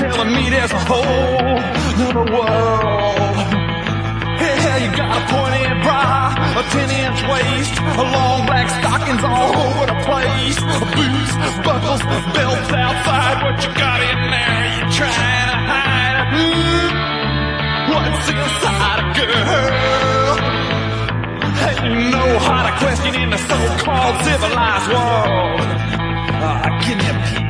telling me there's a whole other world. Yeah, you got a pointed bra, a 10-inch waist, a long black stockings all over the place, boots, buckles, belts outside. What you got in there? You trying to hide? What's inside a girl? Ain't no hotter question in the so-called civilized world. Give me a peek.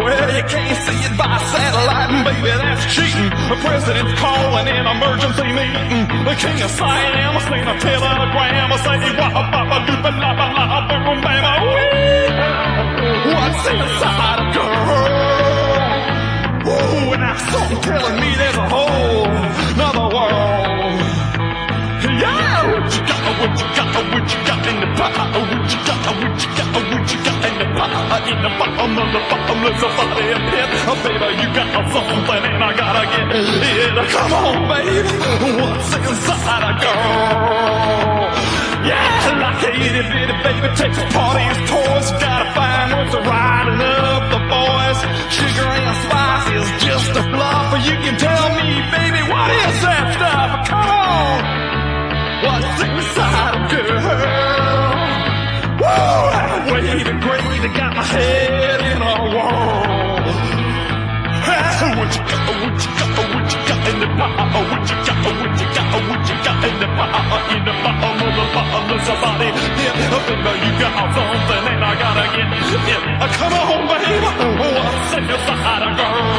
Well, you can't see it by satellite, and baby, that's cheating. The president's calling an emergency meeting. The king of Siam seen a telegram. Say, what's inside a girl? Whoa, and that's something telling me there's a whole another world. Yeah, what you got, what you got, what you got in the pot? What you got, what you got, what you got in the pot? In the bottom of the bottomless body of pit. Baby, you got something and I gotta get it. Come on, baby, what's inside a girl? Yeah, like a itty bitty baby takes apart his toys. Gotta find what's riding up the boys. Sugar and spice is just a bluff. You can tell me, baby, what is that stuff? Come on, what's inside a girl? Woo, that wavy green got my head in a whirl. What you got, what you got, what you got in the pot? What you got, what you got, what you got in the pot? In the bottom of the bottomless body. Yeah, baby, you got something and I gotta get it. Come on, baby, what's inside a girl?